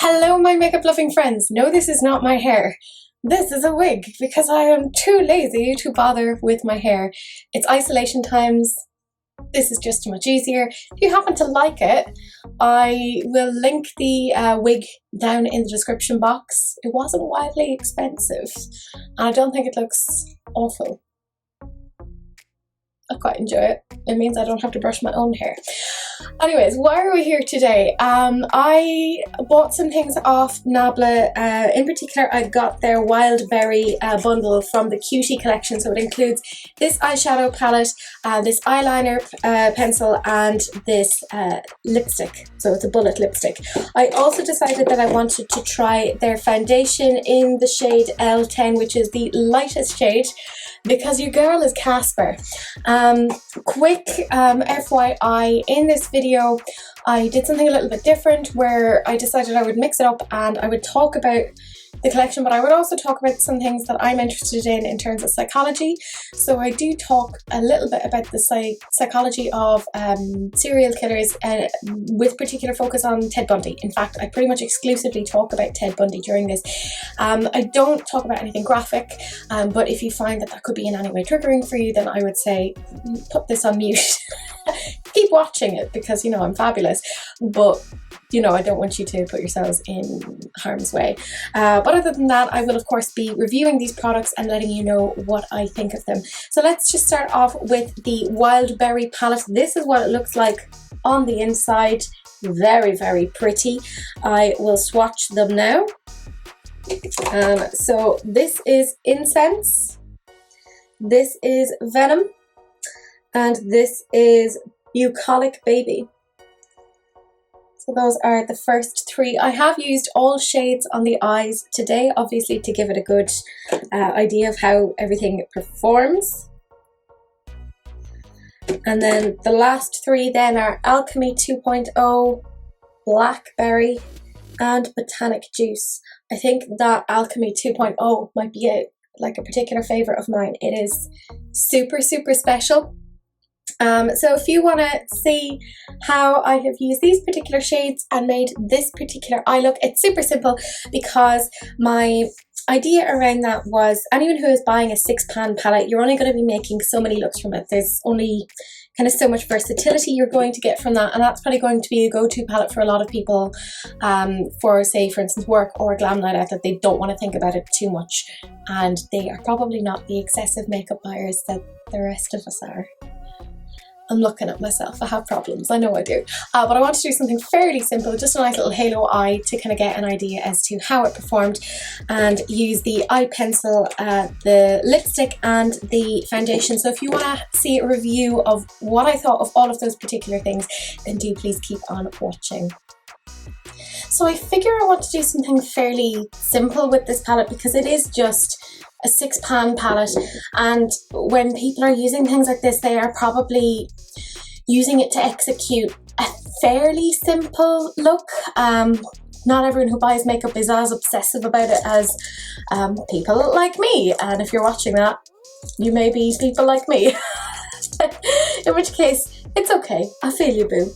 Hello my makeup loving friends. No, this is not my hair. This is a wig because I am too lazy to bother with my hair. It's isolation times. This is just too much easier. If you happen to like it, I will link the wig down in the description box. It wasn't wildly expensive and I don't think it looks awful. I quite enjoy it. It means I don't have to brush my own hair. Anyways, why are we here today? I bought some things off Nabla. In particular, I got their Wild Berry bundle from the Cutie collection. So it includes this eyeshadow palette, this eyeliner pencil, and this lipstick. So it's a bullet lipstick. I also decided that I wanted to try their foundation in the shade L10, which is the lightest shade, because your girl is Casper. Quick FYI, in this video I did something a little bit different where I decided I would mix it up and I would talk about the collection, but I would also talk about some things that I'm interested in terms of psychology. So I do talk a little bit about the psychology of serial killers with particular focus on Ted Bundy. In fact, I pretty much exclusively talk about Ted Bundy during this. I don't talk about anything graphic, but if you find that could be in any way triggering for you, then I would say put this on mute. Keep watching it because, you know, I'm fabulous, but you know, I don't want you to put yourselves in harm's way. But other than that, I will of course be reviewing these products and letting you know what I think of them. So let's just start off with the Wild Berry palette. This is what it looks like on the inside. Very, very pretty. I will swatch them now. So this is Incense, this is Venom, and this is Bucolic Baby. So those are the first three. I have used all shades on the eyes today, obviously to give it a good idea of how everything performs. And then the last three then are Alchemy 2.0, Blackberry, and Botanic Juice. I think that Alchemy 2.0 might be a particular favourite of mine. It is super, super special. So if you want to see how I have used these particular shades and made this particular eye look, it's super simple because my idea around that was anyone who is buying a 6-pan palette, you're only going to be making so many looks from it. There's only kind of so much versatility you're going to get from that, and that's probably going to be a go-to palette for a lot of people for, say, for instance, work or a glam night out that they don't want to think about it too much, and they are probably not the excessive makeup buyers that the rest of us are. I'm looking at myself, I have problems, I know I do. But I want to do something fairly simple, just a nice little halo eye to kind of get an idea as to how it performed, and use the eye pencil, the lipstick and the foundation. So if you want to see a review of what I thought of all of those particular things, then do please keep on watching. So I figure I want to do something fairly simple with this palette because it is just a 6-pan palette, and when people are using things like this, they are probably using it to execute a fairly simple look. Not everyone who buys makeup is as obsessive about it as people like me, and if you're watching that, you may be people like me. In which case, it's okay, I feel you, boo.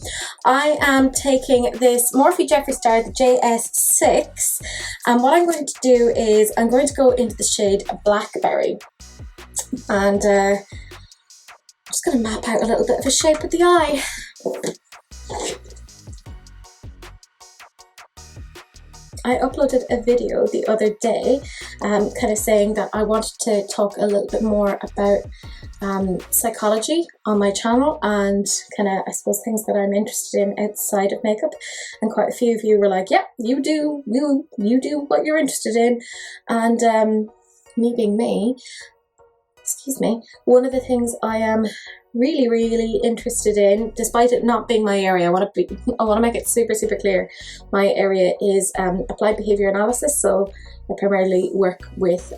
I am taking this Morphe Jeffree Star, the JS6, and what I'm going to do is I'm going to go into the shade Blackberry, and I'm just going to map out a little bit of a shape with the eye. I uploaded a video the other day kind of saying that I wanted to talk a little bit more about psychology on my channel and kind of, I suppose, things that I'm interested in outside of makeup, and quite a few of you were like, yeah, you do what you're interested in. And me being me, excuse me, one of the things I am really, really interested in, despite it not being my area, I want to make it super, super clear. My area is applied behavior analysis, so I primarily work with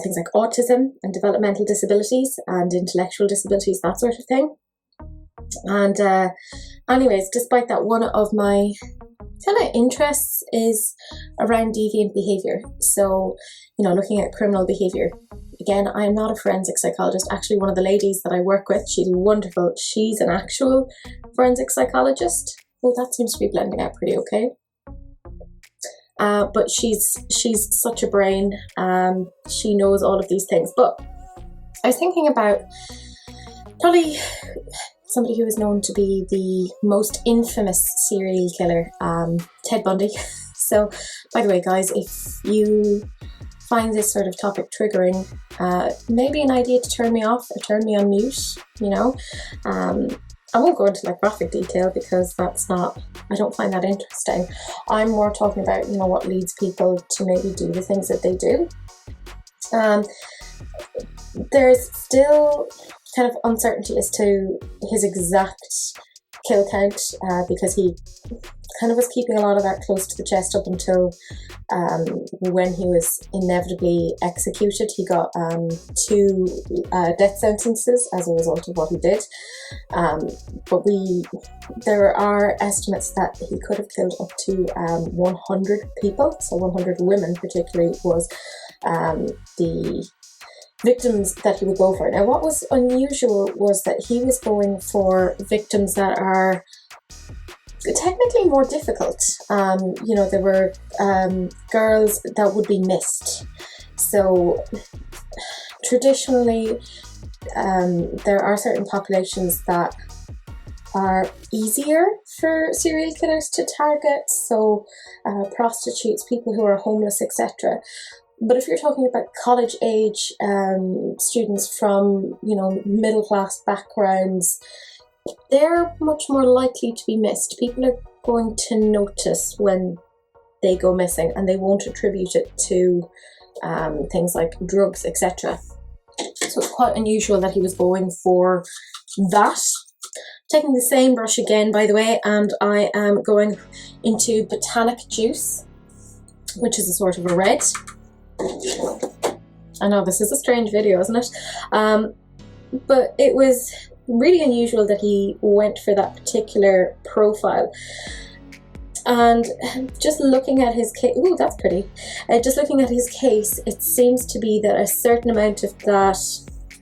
things like autism and developmental disabilities and intellectual disabilities, that sort of thing. And anyways, despite that, one of my kind of interests is around deviant behavior. So, you know, looking at criminal behavior. Again, I am not a forensic psychologist. Actually, one of the ladies that I work with, she's wonderful. She's an actual forensic psychologist. Well, that seems to be blending out pretty okay. but she's such a brain. She knows all of these things. But I was thinking about probably somebody who is known to be the most infamous serial killer, Ted Bundy. So, by the way, guys, if you find this sort of topic triggering, maybe an idea to turn me off or turn me on mute, you know. I won't go into like graphic detail because I don't find that interesting. I'm more talking about, you know, what leads people to maybe do the things that they do. There's still kind of uncertainty as to his exact kill count, because he kind of was keeping a lot of that close to the chest up until when he was inevitably executed. He got 2 death sentences as a result of what he did. But there are estimates that he could have killed up to 100 people. So 100 women particularly was the victims that he would go for. Now, what was unusual was that he was going for victims that are technically more difficult. You know, there were girls that would be missed. So traditionally, there are certain populations that are easier for serial killers to target. So prostitutes, people who are homeless, etc. But if you're talking about college age students from, you know, middle class backgrounds, they're much more likely to be missed. People are going to notice when they go missing, and they won't attribute it to things like drugs, etc. So it's quite unusual that he was going for that. Taking the same brush again, by the way, and I am going into Botanic Juice, which is a sort of a red. I know this is a strange video, isn't it? But it was really unusual that he went for that particular profile. And just looking at his case, ooh, that's pretty. Just looking at his case, it seems to be that a certain amount of that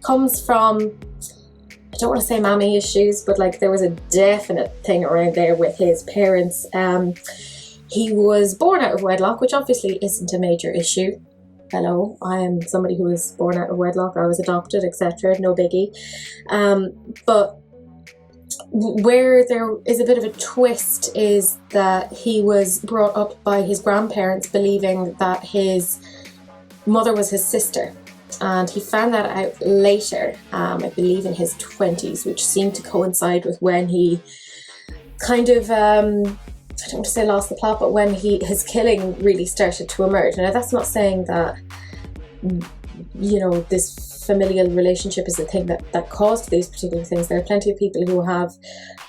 comes from, I don't want to say mommy issues, but like there was a definite thing around there with his parents. He was born out of wedlock, which obviously isn't a major issue. Hello, I am somebody who was born out of wedlock, I was adopted, etc. No biggie. But where there is a bit of a twist is that he was brought up by his grandparents believing that his mother was his sister. And he found that out later, I believe in his 20s, which seemed to coincide with when he kind of, I don't want to say lost the plot, but when his killing really started to emerge. Now, that's not saying that, you know, this familial relationship is the thing that caused these particular things. There are plenty of people who have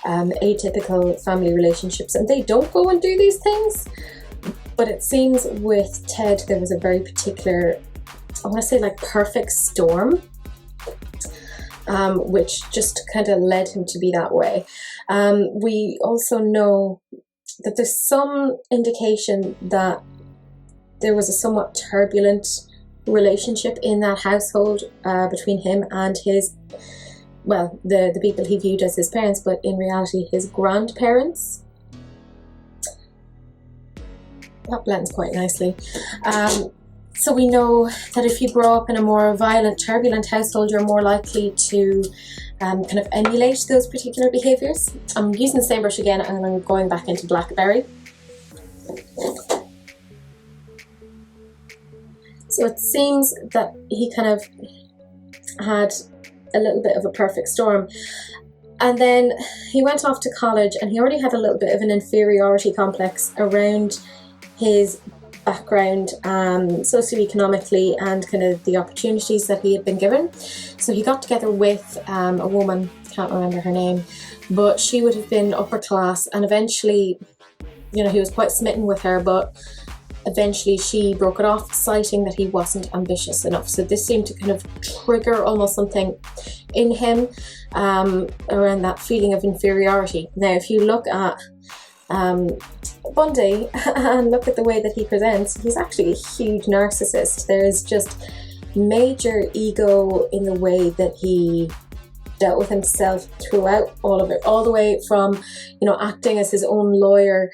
atypical family relationships and they don't go and do these things. But it seems with Ted, there was a very particular, I want to say like perfect storm, which just kind of led him to be that way. We also know that there's some indication that there was a somewhat turbulent relationship in that household between him and his, well, the people he viewed as his parents, but in reality his grandparents. That blends quite nicely. So we know that if you grow up in a more violent, turbulent household, you're more likely to kind of emulate those particular behaviours. I'm using the same brush again and I'm going back into Blackberry. So it seems that he kind of had a little bit of a perfect storm. And then he went off to college and he already had a little bit of an inferiority complex around his background socioeconomically and kind of the opportunities that he had been given. So he got together with a woman, can't remember her name, but she would have been upper class, and eventually, you know, he was quite smitten with her, but eventually she broke it off, citing that he wasn't ambitious enough. So this seemed to kind of trigger almost something in him around that feeling of inferiority. Now, if you look at Bundy and look at the way that he presents, he's actually a huge narcissist. There is just major ego in the way that he dealt with himself throughout all of it, all the way from, you know, acting as his own lawyer,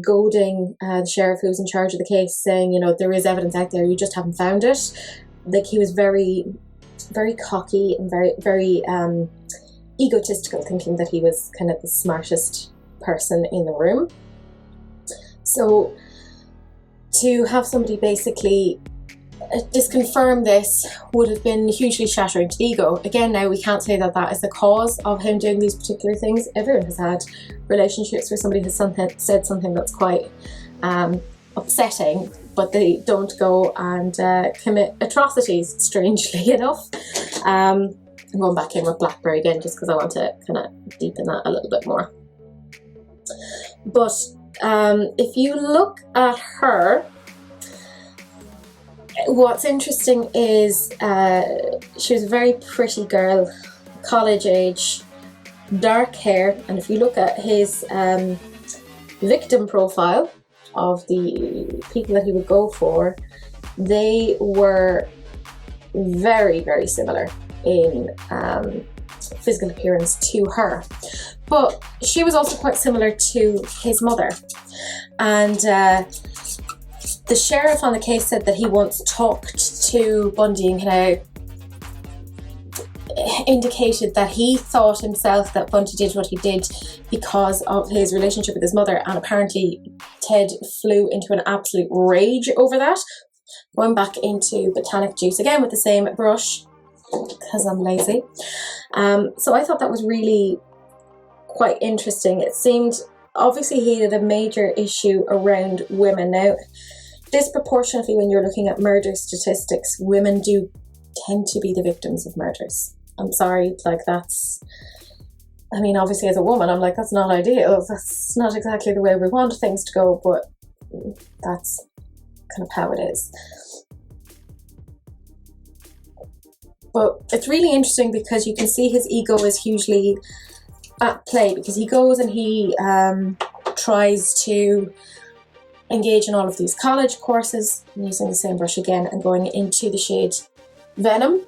goading the sheriff who was in charge of the case, saying, you know, there is evidence out there, you just haven't found it. Like, he was very, very cocky and very egotistical, thinking that he was kind of the smartest person in the room. So to have somebody basically disconfirm this would have been hugely shattering to the ego. Again, now we can't say that that is the cause of him doing these particular things. Everyone has had relationships where somebody has said something that's quite upsetting, but they don't go and commit atrocities, strangely enough. I'm going back in with Blackberry again just because I want to kind of deepen that a little bit more. But if you look at her, what's interesting is she was a very pretty girl, college age, dark hair, and if you look at his victim profile of the people that he would go for, they were very, very similar in physical appearance to her. But she was also quite similar to his mother. And the sheriff on the case said that he once talked to Bundy and kind of indicated that he thought himself that Bundy did what he did because of his relationship with his mother, and apparently Ted flew into an absolute rage over that. Going back into Botanic Juice again with the same brush because I'm lazy. So I thought that was really quite interesting. It seemed, obviously he had a major issue around women. Now, disproportionately when you're looking at murder statistics, women do tend to be the victims of murders. I'm sorry, like that's, I mean, obviously as a woman, I'm like, that's not ideal. That's not exactly the way we want things to go, but that's kind of how it is. But it's really interesting because you can see his ego is hugely at play, because he goes and he tries to engage in all of these college courses. I'm using the same brush again and going into the shade Venom,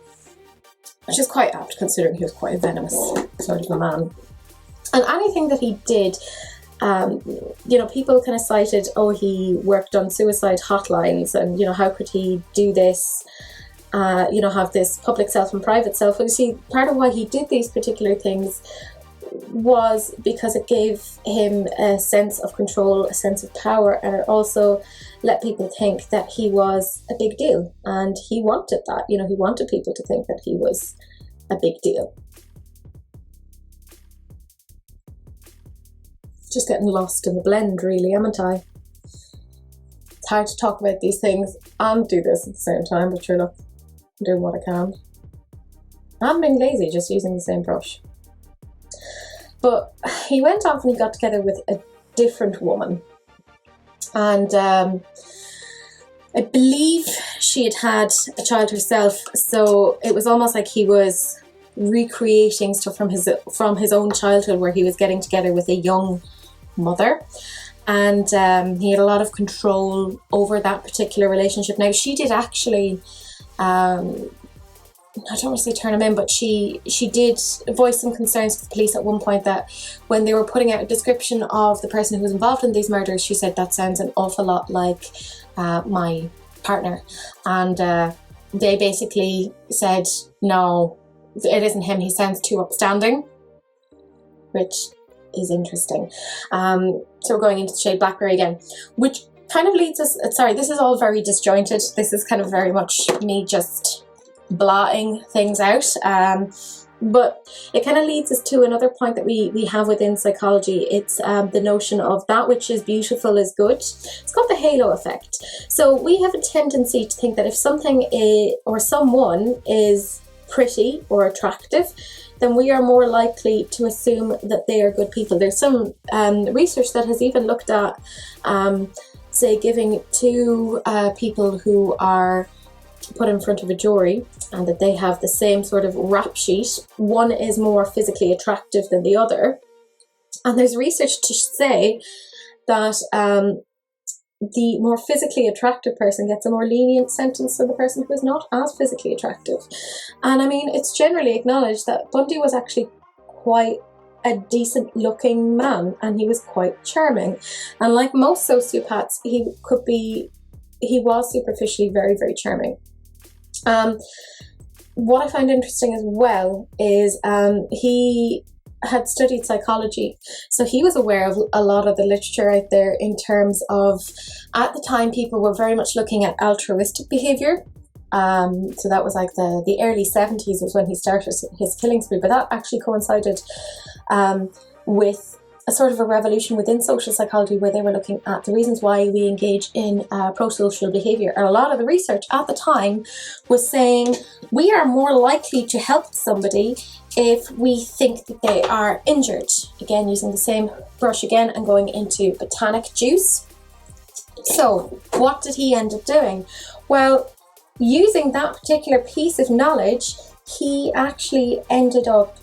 which is quite apt considering he was quite a venomous sort of a man. And anything that he did, you know, people kind of cited, oh, he worked on suicide hotlines and, you know, how could he do this? You know, have this public self and private self. And you see, part of why he did these particular things was because it gave him a sense of control, a sense of power, and it also let people think that he was a big deal. And he wanted that, you know, he wanted people to think that he was a big deal. Just getting lost in the blend, really, haven't I? It's hard to talk about these things and do this at the same time, but sure, look, I'm doing what I can. I'm being lazy, just using the same brush. But he went off and he got together with a different woman. And I believe she had had a child herself, so it was almost like he was recreating stuff from his own childhood, where he was getting together with a young mother. And he had a lot of control over that particular relationship. Now, she did actually, I don't want to say turn him in, but she did voice some concerns to the police at one point that when they were putting out a description of the person who was involved in these murders, she said, that sounds an awful lot like my partner. And they basically said, no, it isn't him, he sounds too upstanding, which is interesting. So we're going into the shade Blackberry again, which kind of leads us, sorry, this is all very disjointed. This is kind of very much me just blotting things out, but it kind of leads us to another point that we have within psychology. It's the notion of that which is beautiful is good. It's called the halo effect. So we have a tendency to think that if something is, or someone is pretty or attractive, then we are more likely to assume that they are good people. There's some research that has even looked at say giving two people who are put in front of a jury and that they have the same sort of rap sheet. One is more physically attractive than the other. And there's research to say that the more physically attractive person gets a more lenient sentence than the person who is not as physically attractive. And I mean, it's generally acknowledged that Bundy was actually quite a decent looking man, and he was quite charming. And like most sociopaths, he was superficially very, very charming. What I find interesting as well is he had studied psychology, so he was aware of a lot of the literature out there in terms of, at the time, people were very much looking at altruistic behavior. So that was like the early 70s was when he started his killing spree, but that actually coincided with a sort of a revolution within social psychology, where they were looking at the reasons why we engage in prosocial behavior. And a lot of the research at the time was saying we are more likely to help somebody if we think that they are injured. Again, using the same brush again and going into botanic juice. So what did he end up doing? Well, using that particular piece of knowledge, he actually ended up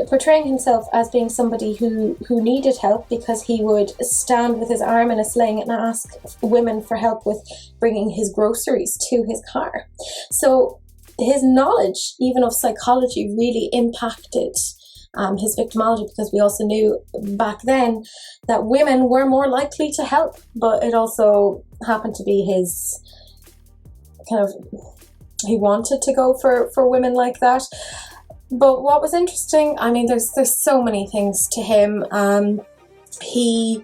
portraying himself as being somebody who needed help, because he would stand with his arm in a sling and ask women for help with bringing his groceries to his car. So his knowledge, even of psychology, really impacted his victimology, because we also knew back then that women were more likely to help, but it also happened to be his kind of, he wanted to go for women like that. But what was interesting, I mean, there's so many things to him. He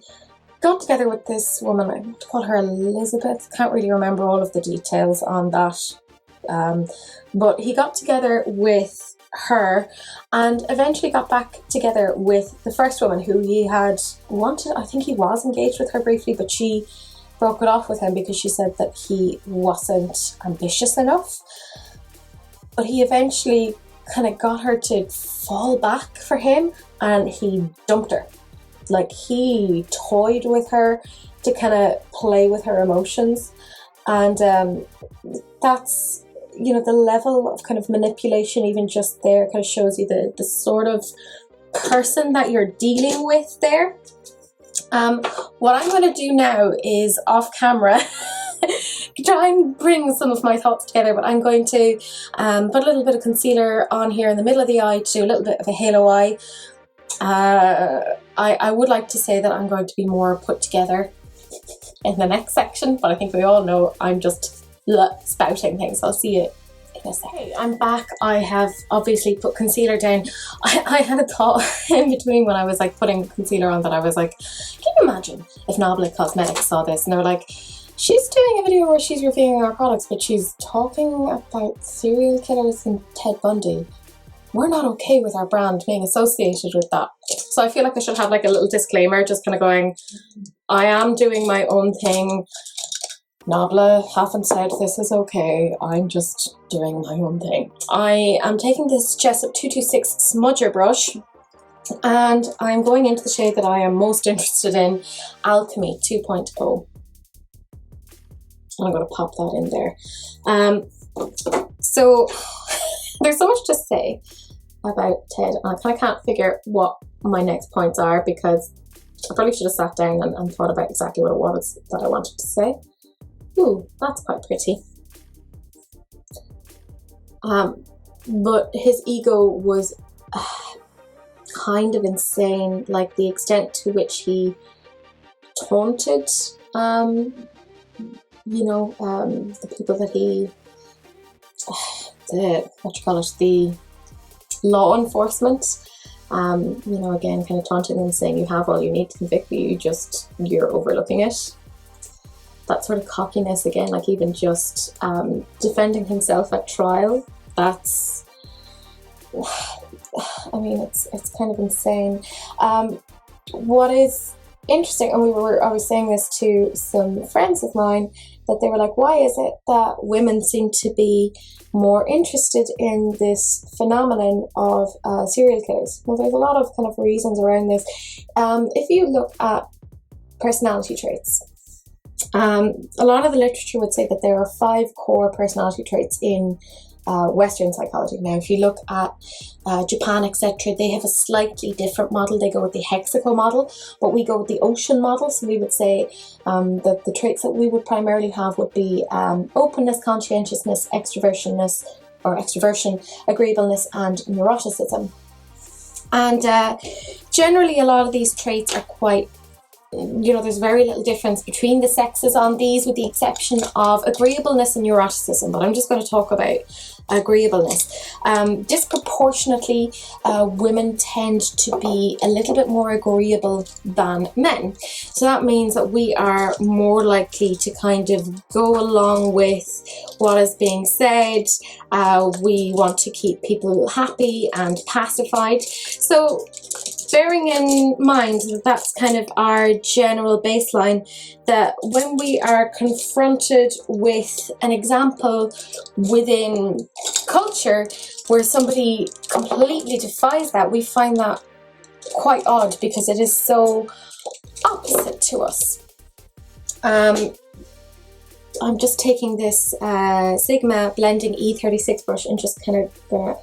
got together with this woman, I want to call her Elizabeth, can't really remember all of the details on that. But he got together with her and eventually got back together with the first woman who he had wanted. I think he was engaged with her briefly, but she broke it off with him because she said that he wasn't ambitious enough. But he eventually kind of got her to fall back for him, and he dumped her. Like, he toyed with her to kind of play with her emotions, and that's, you know, the level of kind of manipulation, even just there, kind of shows you the sort of person that you're dealing with there. What I'm going to do now is off camera try and bring some of my thoughts together, but I'm going to put a little bit of concealer on here in the middle of the eye to do a little bit of a halo eye. I would like to say that I'm going to be more put together in the next section, but I think we all know I'm just spouting things. I'll see you in a second. Hey, I'm back. I have obviously put concealer down. I had a thought in between when I was like putting concealer on that I was like, can you imagine if Nabla Cosmetics saw this and they were like, she's doing a video where she's reviewing our products, but she's talking about serial killers and Ted Bundy. We're not okay with our brand being associated with that. So I feel like I should have like a little disclaimer, just kind of going, I am doing my own thing. Nabla haven't said this is okay. I'm just doing my own thing. I am taking this Jessup 226 smudger brush, and I'm going into the shade that I am most interested in, Alchemy 2.0. I'm going to pop that in there. So there's so much to say about Ted, and I kind of can't figure what my next points are, because I probably should have sat down and thought about exactly what it was that I wanted to say. Ooh, that's quite pretty. But his ego was kind of insane, like the extent to which he taunted the people that he, the law enforcement, again, kind of taunting them, saying you have all you need to convict me, you're overlooking it. That sort of cockiness, again, like even just defending himself at trial, that's, I mean, it's kind of insane. What is interesting, and I was saying this to some friends of mine, that they were like, why is it that women seem to be more interested in this phenomenon of serial killers? Well, there's a lot of kind of reasons around this. If you look at personality traits, a lot of the literature would say that there are 5 core personality traits in Western psychology. Now, if you look at Japan, etc., they have a slightly different model. They go with the hexagon model, but we go with the ocean model. So we would say that the traits that we would primarily have would be openness, conscientiousness, extroversion, agreeableness, and neuroticism. And generally, a lot of these traits are quite, there's very little difference between the sexes on these, with the exception of agreeableness and neuroticism. But I'm just going to talk about agreeableness. Disproportionately, women tend to be a little bit more agreeable than men. So that means that we are more likely to kind of go along with what is being said. We want to keep people happy and pacified. So bearing in mind that that's kind of our general baseline, that when we are confronted with an example within culture where somebody completely defies that, we find that quite odd because it is so opposite to us. I'm just taking this Sigma Blending E36 brush and just kind of gonna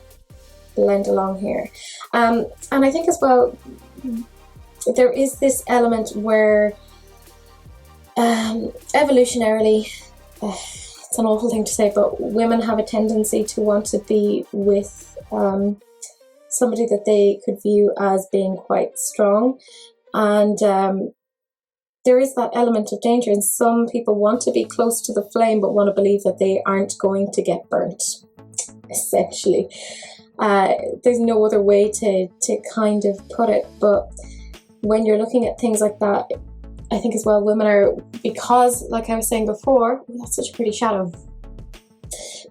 blend along here. And I think as well, there is this element where evolutionarily, it's an awful thing to say, but women have a tendency to want to be with somebody that they could view as being quite strong. And there is that element of danger, and some people want to be close to the flame but want to believe that they aren't going to get burnt, essentially. There's no other way to kind of put it, but when you're looking at things like that, I think as well women are, because like I was saying before, that's such a pretty shadow,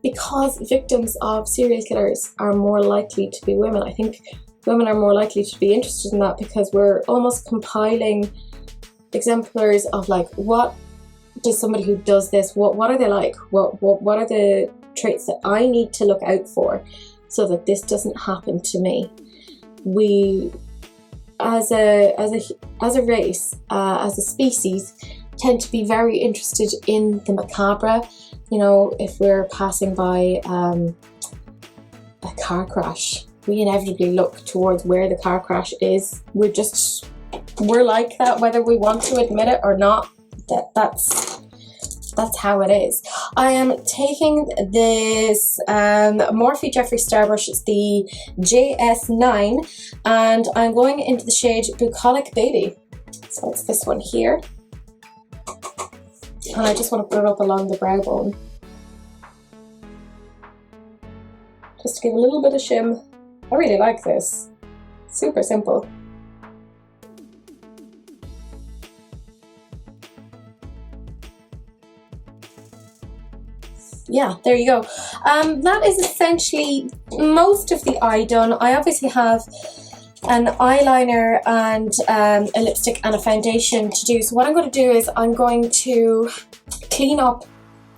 because victims of serial killers are more likely to be women. I think women are more likely to be interested in that because we're almost compiling exemplars of like, what does somebody who does this, what are they like, what are the traits that I need to look out for so that this doesn't happen to me. We as a race, as a species, tend to be very interested in the macabre. If we're passing by a car crash, we inevitably look towards where the car crash is. We're like that, whether we want to admit it or not. That's how it is. I am taking this Morphe Jeffree Star brush. It's the JS9, and I'm going into the shade Bucolic Baby. So it's this one here. And I just want to put it up along the brow bone, just to give a little bit of shim. I really like this. Super simple. Yeah, there you go. That is essentially most of the eye done. I obviously have an eyeliner and a lipstick and a foundation to do. So what I'm going to do is I'm going to clean up,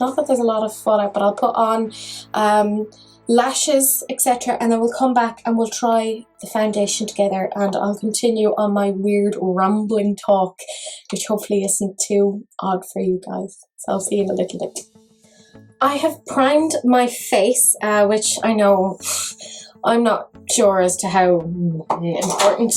not that there's a lot of fallout, but I'll put on lashes, etc. And then we'll come back and we'll try the foundation together, and I'll continue on my weird rambling talk, which hopefully isn't too odd for you guys. So I'll see you in a little bit. I have primed my face, which I know I'm not sure as to how important,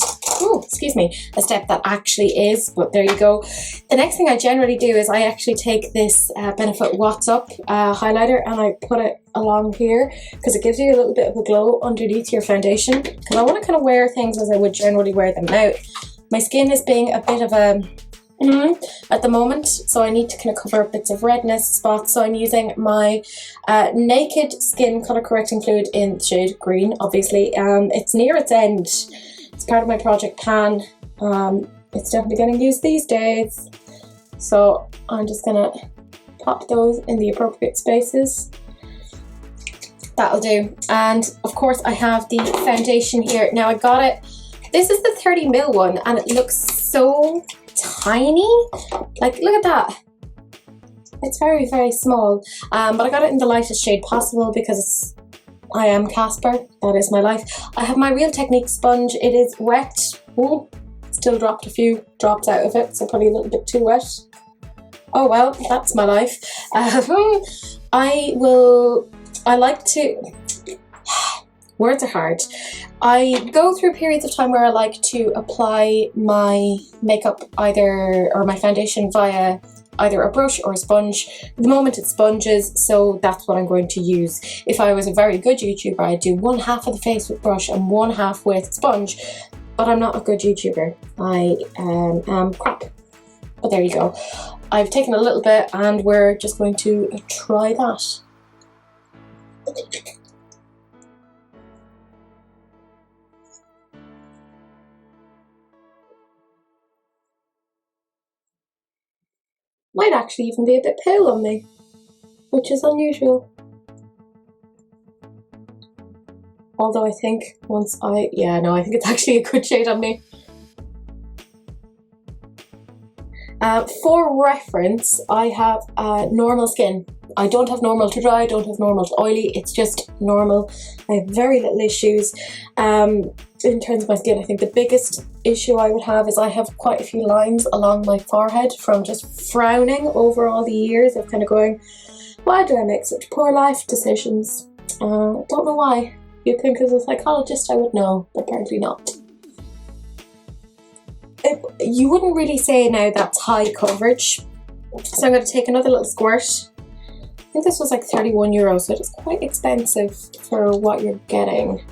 a step that actually is, but there you go. The next thing I generally do is I actually take this Benefit What's Up highlighter and I put it along here because it gives you a little bit of a glow underneath your foundation, because I want to kind of wear things as I would generally wear them out. My skin is being a bit of a at the moment, so I need to kind of cover up bits of redness, spots, so I'm using my Naked Skin Colour Correcting Fluid in the shade Green, obviously. It's near its end. It's part of my project pan. It's definitely getting used these days. So I'm just going to pop those in the appropriate spaces. That'll do. And of course I have the foundation here. Now I got it. This is the 30ml one and it looks so tiny. Like, look at that. It's very, very small. But I got it in the lightest shade possible because I am Casper. That is my life. I have my Real Technique sponge. It is wet. Ooh, still dropped a few drops out of it, so probably a little bit too wet. Oh well, that's my life. I will I like to, words are hard. I go through periods of time where I like to apply my makeup or my foundation via either a brush or a sponge. At the moment it's sponges, so that's what I'm going to use. If I was a very good YouTuber, I'd do one half of the face with brush and one half with sponge, but I'm not a good YouTuber. I am crap. But there you go. I've taken a little bit and we're just going to try that. Might actually even be a bit pale on me, which is unusual. Although I think I think it's actually a good shade on me. For reference, I have normal skin. I don't have normal to dry, I don't have normal to oily, it's just normal. I have very little issues. In terms of my skin, I think the biggest issue I would have is I have quite a few lines along my forehead from just frowning over all the years of kind of going, why do I make such poor life decisions? Don't know why. You'd think as a psychologist I would know, but apparently not. You wouldn't really say now that's high coverage, so I'm going to take another little squirt. I think this was like €31, so it's quite expensive for what you're getting.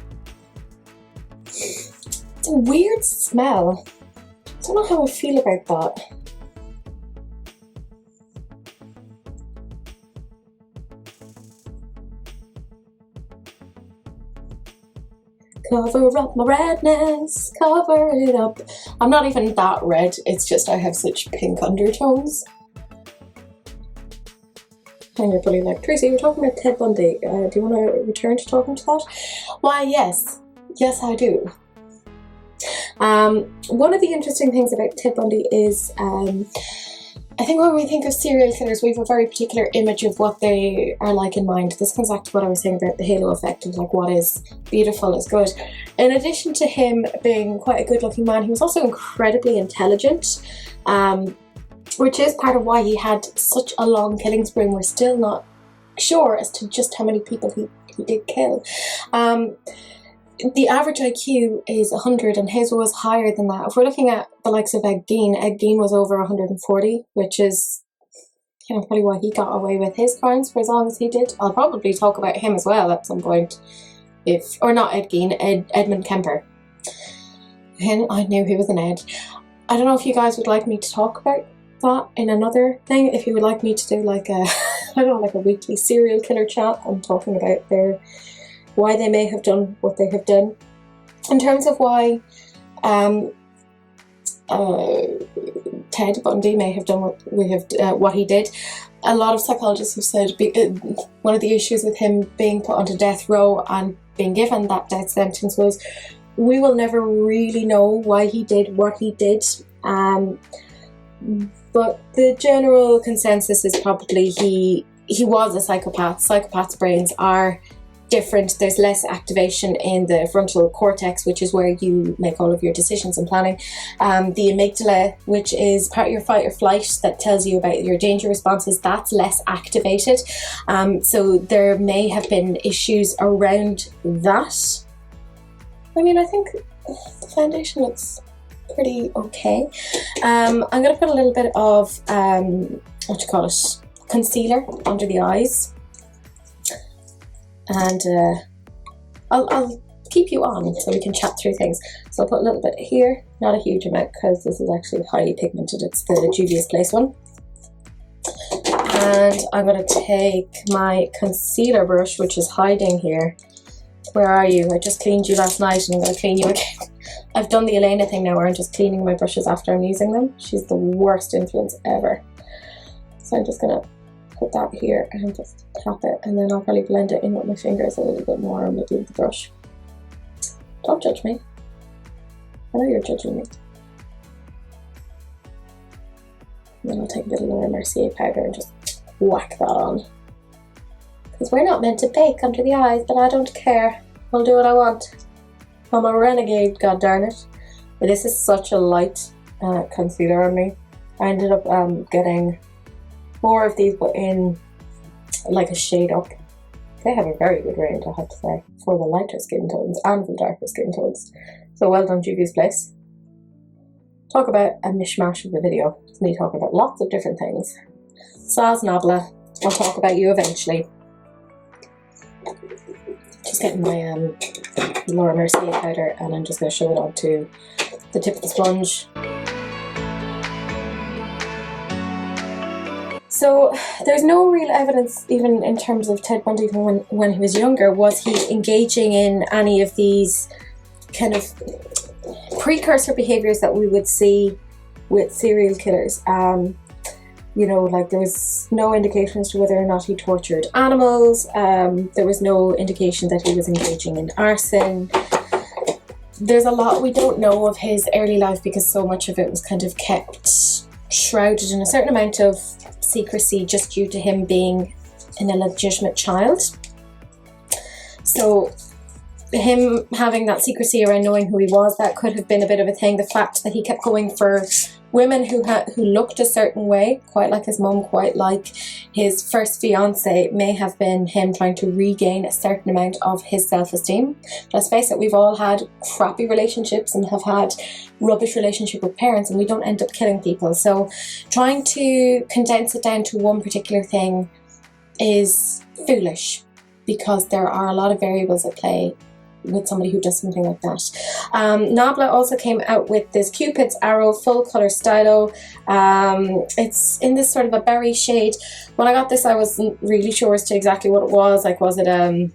It's a weird smell. I don't know how I feel about that. Cover up my redness, cover it up. I'm not even that red, it's just I have such pink undertones. And you're probably like, Tracy, you're talking about Ted Bundy. Do you want to return to talking to that? Why, yes. Yes, I do. One of the interesting things about Ted Bundy is I think when we think of serial killers, we have a very particular image of what they are like in mind. This comes back to what I was saying about the halo effect of like what is beautiful is good. In addition to him being quite a good looking man, he was also incredibly intelligent, which is part of why he had such a long killing spree. We're still not sure as to just how many people he did kill. The average IQ is 100 and his was higher than that. If we're looking at the likes of Ed Gein was over 140, which is probably why he got away with his crimes for as long as he did. I'll probably talk about him as well at some point, or not Ed Gein, Edmund Kemper. And I knew he was an Ed. I don't know if you guys would like me to talk about that in another thing, if you would like me to do like a, like a weekly serial killer chat and talking about why they may have done what they have done. In terms of why Ted Bundy may have done what he did, a lot of psychologists have said one of the issues with him being put onto death row and being given that death sentence was we will never really know why he did what he did. But the general consensus is probably he was a psychopath. Psychopaths' brains are different. There's less activation in the frontal cortex, which is where you make all of your decisions and planning. The amygdala, which is part of your fight or flight that tells you about your danger responses, that's less activated. So there may have been issues around that. I mean, I think the foundation looks pretty okay. I'm going to put a little bit of concealer under the eyes. And I'll keep you on so we can chat through things. So I'll put a little bit here, not a huge amount because this is actually highly pigmented. It's the Juvia's Place one. And I'm going to take my concealer brush, which is hiding here. Where are you? I just cleaned you last night and I'm going to clean you again. I've done the Elena thing now where I'm just cleaning my brushes after I'm using them. She's the worst influence ever. So I'm just going to put that here and just tap it, and then I'll probably blend it in with my fingers a little bit more and maybe with the brush. Don't judge me. I know you're judging me. And then I'll take a bit of Laura Mercier powder and just whack that on. Because we're not meant to bake under the eyes, but I don't care. I'll do what I want. I'm a renegade, god darn it. But this is such a light concealer on me. I ended up getting more of these, but in like a shade up. They have a very good range, I have to say, for the lighter skin tones and the darker skin tones. So well done, Juvia's Place. Talk about a mishmash of a video. It's me talking about lots of different things. Saz Nabla, I'll talk about you eventually. Just getting my Laura Mercier powder, and I'm just going to show it onto the tip of the sponge. So there's no real evidence, even in terms of Ted Bundy when he was younger, was he engaging in any of these kind of precursor behaviours that we would see with serial killers. You know, like there was no indication as to whether or not he tortured animals. There was no indication that he was engaging in arson. There's a lot we don't know of his early life because so much of it was kind of kept shrouded in a certain amount of secrecy just due to him being an illegitimate child. So him having that secrecy around knowing who he was, that could have been a bit of a thing. The fact that he kept going for women who looked a certain way, quite like his mum, quite like his first fiance, may have been him trying to regain a certain amount of his self-esteem. Let's face it, we've all had crappy relationships and have had rubbish relationship with parents, and we don't end up killing people. So trying to condense it down to one particular thing is foolish, because there are a lot of variables at play with somebody who does something like that. Nabla also came out with this Cupid's Arrow full colour stylo. It's in this sort of a berry shade. When I got this, I wasn't really sure as to exactly what it was. Like, was it oh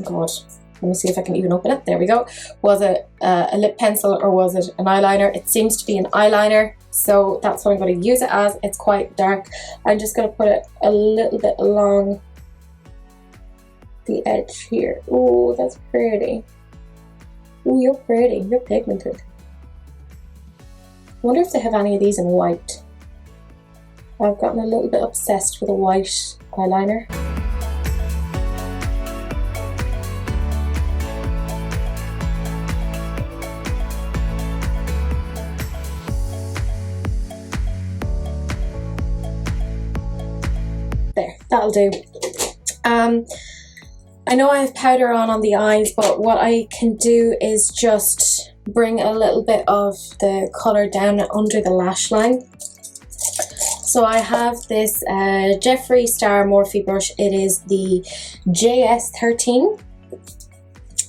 god, let me see if I can even open it. There we go. Was it a lip pencil or was it an eyeliner? It seems to be an eyeliner, so that's what I'm going to use it as. It's quite dark. I'm just going to put it a little bit along the edge here. Oh, that's pretty. Oh, you're pretty. You're pigmented. I wonder if they have any of these in white. I've gotten a little bit obsessed with a white eyeliner. There, that'll do. I know I have powder on the eyes, but what I can do is just bring a little bit of the colour down under the lash line. So I have this Jeffree Star Morphe brush. It is the JS13,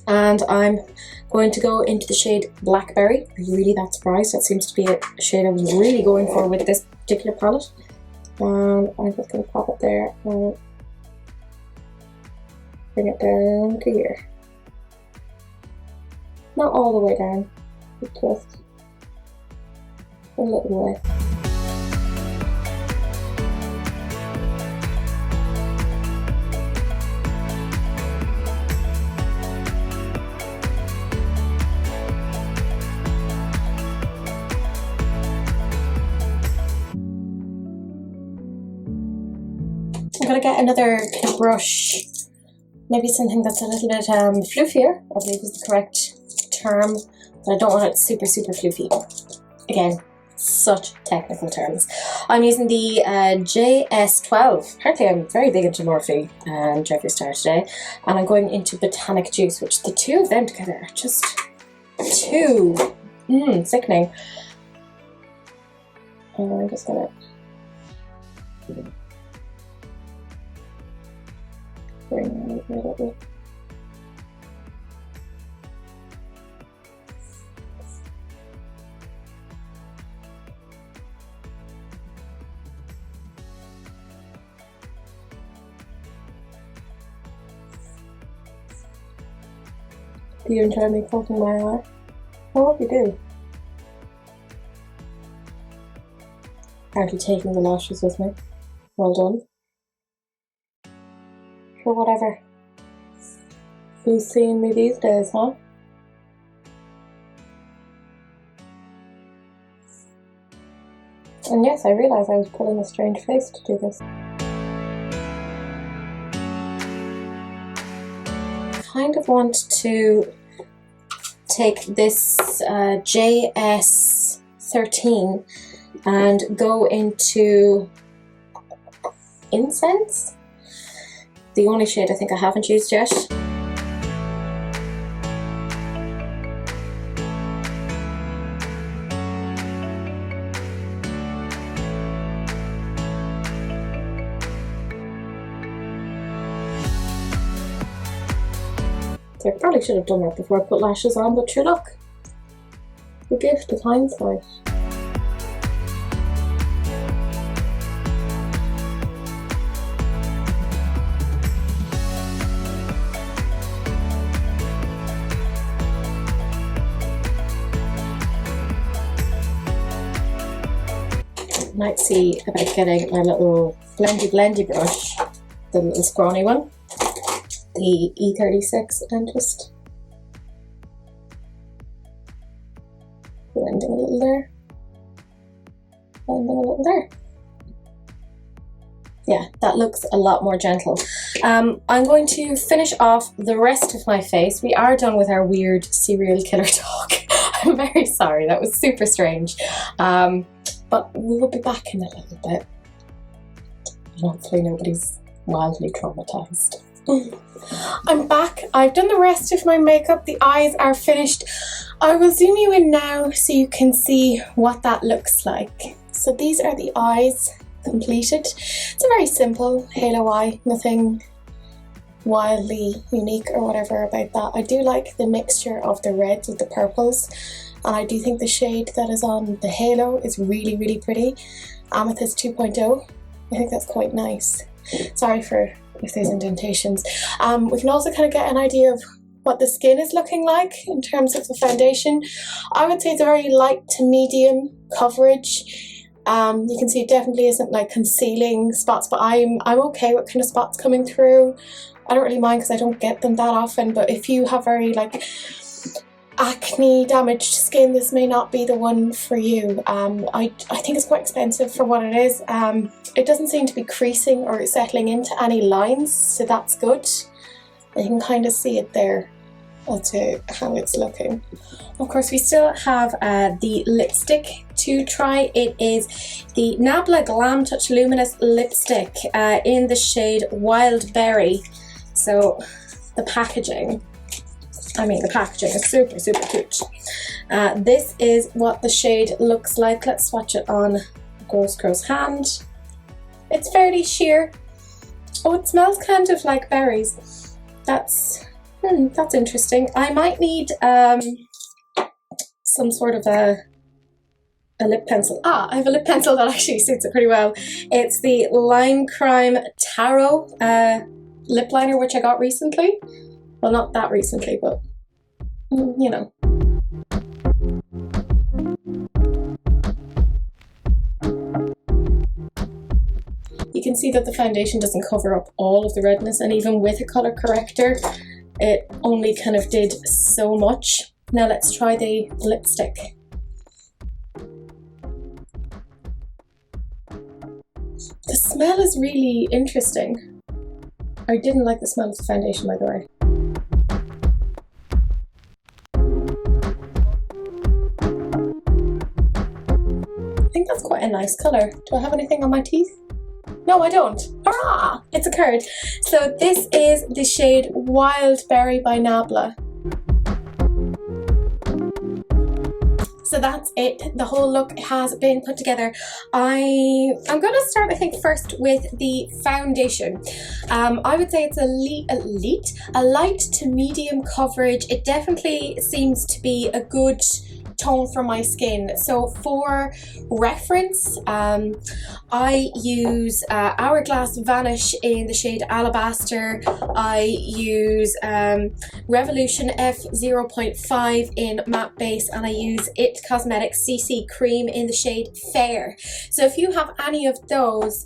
and I'm going to go into the shade Blackberry. Are you really that surprised? That seems to be a shade I was really going for with this particular palette. And I'm just going to pop it there and bring it down to here. Not all the way down, but just a little way. I'm going to get another brush. Maybe something that's a little bit floofier, I believe is the correct term, but I don't want it super floofy. Again, such technical terms. I'm using the JS12. Apparently I'm very big into Morphe and Jeffree Star today, and I'm going into Botanic Juice, which the two of them together are just too sickening. And I'm just gonna bring it a little bit. Do you enjoy me poking my eye? I hope you do. Apparently taking the lashes with me. Well done. Sure, whatever. Who's seeing me these days, huh? And yes, I realised I was pulling a strange face to do this. I kind of want to take this JS13 and go into incense. the only shade I think I haven't used yet. So I probably should have done that before I put lashes on, but sure, look, the gift of hindsight. Might see about getting my little blendy brush, the little scrawny one, the E36, and just blending a little there, blending a little there. Yeah, that looks a lot more gentle. I'm going to finish off the rest of my face. We are done with our weird serial killer talk. I'm very sorry, that was super strange. But we will be back in a little bit. And hopefully nobody's wildly traumatized. I'm back. I've done the rest of my makeup. The eyes are finished. I will zoom you in now so you can see what that looks like. So these are the eyes completed. It's a very simple halo eye, nothing wildly unique or whatever about that. I do like the mixture of the reds with the purples. And I do think the shade that is on the halo is really, really pretty. Amethyst 2.0. I think that's quite nice. Sorry for if there's indentations. We can also kind of get an idea of what the skin is looking like in terms of the foundation. I would say it's a very light to medium coverage. You can see it definitely isn't like concealing spots, but I'm okay with kind of spots coming through. I don't really mind because I don't get them that often, but if you have very like acne damaged skin, this may not be the one for you. I think it's quite expensive for what it is. It doesn't seem to be creasing or settling into any lines, so that's good. You can kind of see it there as to how it's looking. Of course, we still have the lipstick to try. It is the Nabla Glam Touch Luminous Lipstick in the shade Wild Berry. So the packaging is super, super cute. This is what the shade looks like. Let's swatch it on Girl's hand. It's fairly sheer. Oh, it smells kind of like berries. That's interesting. I might need some sort of a lip pencil. I have a lip pencil that actually suits it pretty well. It's the Lime Crime Taro lip liner, which I got recently. Well, not that recently, but you know. You can see that the foundation doesn't cover up all of the redness, and even with a color corrector, it only kind of did so much. Now let's try the lipstick. The smell is really interesting. I didn't like the smell of the foundation, by the way. I think that's quite a nice colour. Do I have anything on my teeth? No, I don't. Hurrah! It's occurred. So this is the shade Wild Berry by Nabla. So that's it. The whole look has been put together. I'm going to start, I think, first with the foundation. I would say it's a light to medium coverage. It definitely seems to be a good tone for my skin. So for reference, I use Hourglass Vanish in the shade Alabaster. I use Revolution F0.5 in matte base, and I use It Cosmetics CC Cream in the shade Fair. So if you have any of those,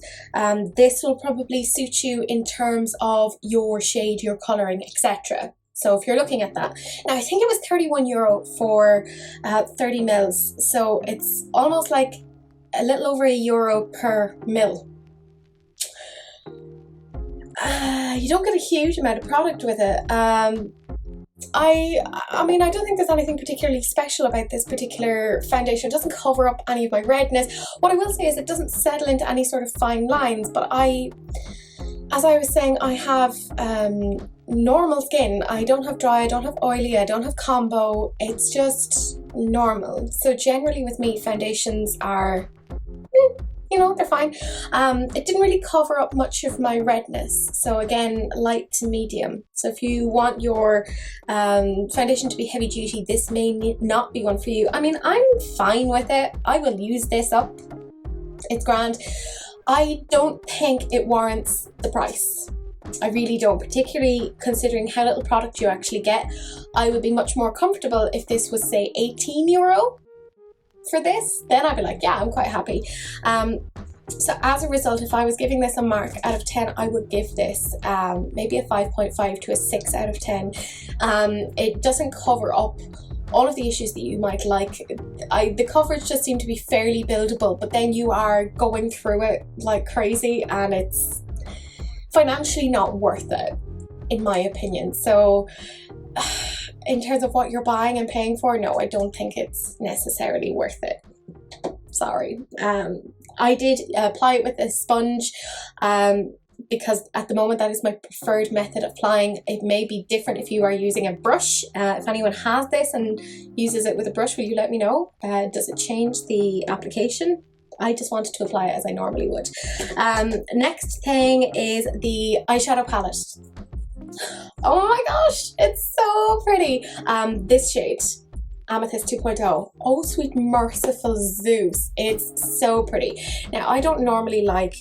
this will probably suit you in terms of your shade, your colouring, etc. So if you're looking at that. Now I think it was €31 for 30 mils. So it's almost like a little over €1 per mil. You don't get a huge amount of product with it. I mean, I don't think there's anything particularly special about this particular foundation. It doesn't cover up any of my redness. What I will say is it doesn't settle into any sort of fine lines, but I as I was saying, I have normal skin. I don't have dry, I don't have oily, I don't have combo. It's just normal. So generally with me, foundations are, you know, they're fine. It didn't really cover up much of my redness. So again, light to medium. So if you want your foundation to be heavy duty, this may not be one for you. I mean, I'm fine with it. I will use this up. It's grand. I don't think it warrants the price. I really don't, particularly considering how little product you actually get. I would be much more comfortable if this was, say, €18 for this. Then I'd be like, yeah, I'm quite happy. So as a result, if I was giving this a mark out of 10, I would give this maybe a 5.5 to a 6 out of 10. It doesn't cover up all of the issues that you might like. The coverage just seemed to be fairly buildable, but then you are going through it like crazy and it's financially not worth it, in my opinion. So in terms of what you're buying and paying for, no, I don't think it's necessarily worth it. Sorry. I did apply it with a sponge because at the moment that is my preferred method of applying. It may be different if you are using a brush. If anyone has this and uses it with a brush, will you let me know? Does it change the application? I just wanted to apply it as I normally would. Next thing is the eyeshadow palette. Oh my gosh, it's so pretty. This shade, Amethyst 2.0. Oh sweet merciful Zeus, it's so pretty. Now I don't normally like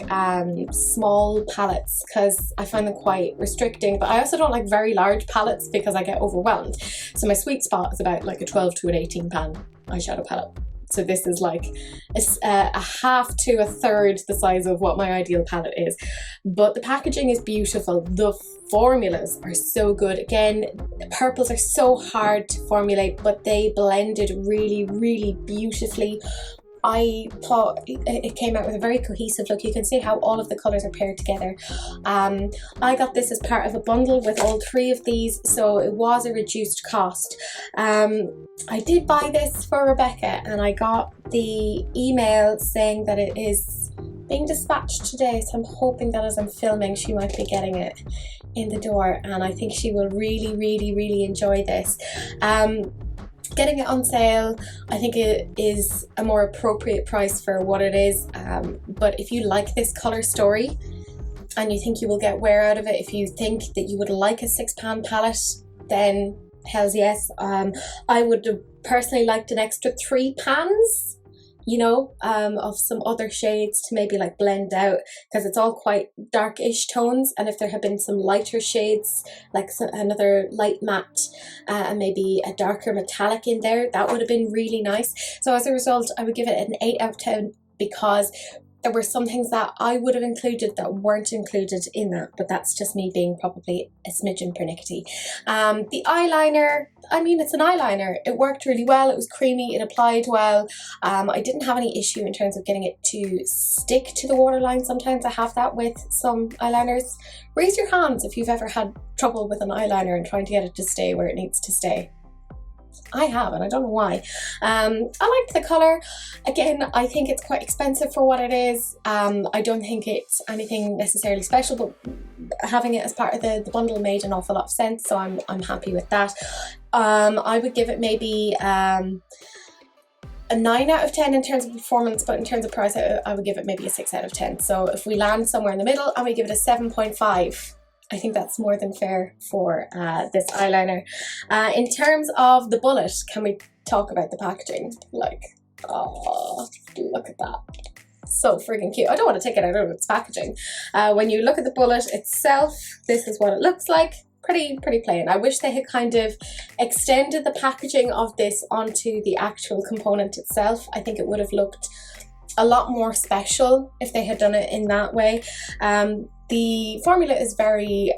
small palettes because I find them quite restricting, but I also don't like very large palettes because I get overwhelmed. So my sweet spot is about like a 12 to an 18 pan eyeshadow palette. So this is like a half to a third the size of what my ideal palette is. But the packaging is beautiful. The formulas are so good. Again, purples are so hard to formulate, but they blended really, really beautifully. I thought it came out with a very cohesive look. You can see how all of the colours are paired together. I got this as part of a bundle with all 3 of these, so it was a reduced cost. I did buy this for Rebecca and I got the email saying that it is being dispatched today, so I'm hoping that as I'm filming she might be getting it in the door, and I think she will really, really, really enjoy this. Getting it on sale, I think it is a more appropriate price for what it is, but if you like this colour story and you think you will get wear out of it, if you think that you would like a 6-pan palette, then hells yes. I would have personally liked an extra 3 pans, you know, of some other shades to maybe like blend out, because it's all quite darkish tones, and if there had been some lighter shades like another light matte and maybe a darker metallic in there, that would have been really nice. So as a result, I would give it an 8 out of 10 because there were some things that I would have included that weren't included in that, but that's just me being probably a smidgen pernickety. The eyeliner, I mean, it's an eyeliner. It worked really well. It was creamy. It applied well. I didn't have any issue in terms of getting it to stick to the waterline. Sometimes I have that with some eyeliners. Raise your hands if you've ever had trouble with an eyeliner and trying to get it to stay where it needs to stay. I have, and I don't know why. I liked the colour. Again, I think it's quite expensive for what it is. I don't think it's anything necessarily special, but having it as part of the bundle made an awful lot of sense, so I'm happy with that. I would give it maybe a 9 out of 10 in terms of performance, but in terms of price, I would give it maybe a 6 out of 10. So if we land somewhere in the middle, I would give it a 7.5. I think that's more than fair for this eyeliner. In terms of the bullet, can we talk about the packaging? Like, oh, look at that. So freaking cute. I don't want to take it out of its packaging. When you look at the bullet itself, this is what it looks like. Pretty plain. I wish they had kind of extended the packaging of this onto the actual component itself. I think it would have looked a lot more special if they had done it in that way. The formula is very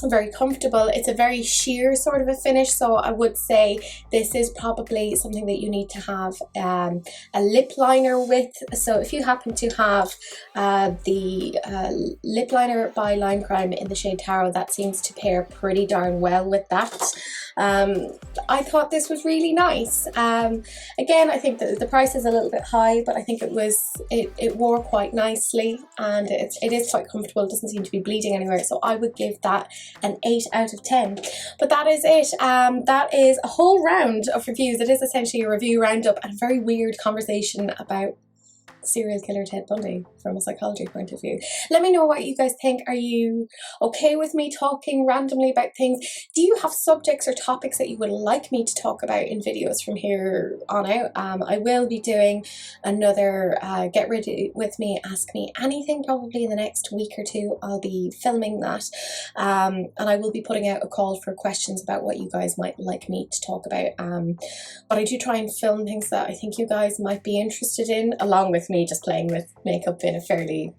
very comfortable. It's a very sheer sort of a finish, so I would say this is probably something that you need to have a lip liner with. So if you happen to have the lip liner by Line Crime in the shade Taro, that seems to pair pretty darn well with that. I thought this was really nice. Again, I think that the price is a little bit high, but I think it wore quite nicely, and it is quite comfortable. It doesn't seem to be bleeding anywhere, so I would give that an 8 out of 10. But that is it. That is a whole round of reviews. It is essentially a review roundup and a very weird conversation about serial killer Ted Bundy from a psychology point of view. Let me know what you guys think. Are you okay with me talking randomly about things? Do you have subjects or topics that you would like me to talk about in videos from here on out? I will be doing another Get Ready With Me, Ask Me Anything probably in the next week or two. I'll be filming that, and I will be putting out a call for questions about what you guys might like me to talk about. But I do try and film things that I think you guys might be interested in, along with me just playing with makeup in a fairly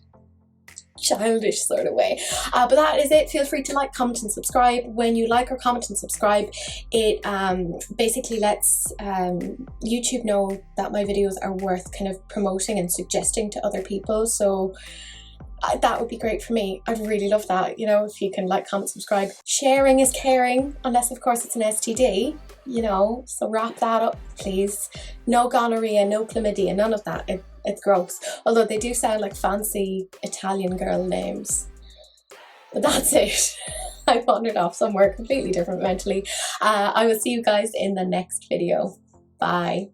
childish sort of way. But that is it. Feel free to like, comment and subscribe. When you like or comment and subscribe, it basically lets YouTube know that my videos are worth kind of promoting and suggesting to other people. So that would be great for me. I'd really love that, you know, if you can like, comment, subscribe. Sharing is caring, unless of course it's an STD, you know, so wrap that up please. No gonorrhea, no chlamydia, none of that. It's gross. Although they do sound like fancy Italian girl names. But that's it. I wandered off somewhere completely different mentally. I will see you guys in the next video. Bye.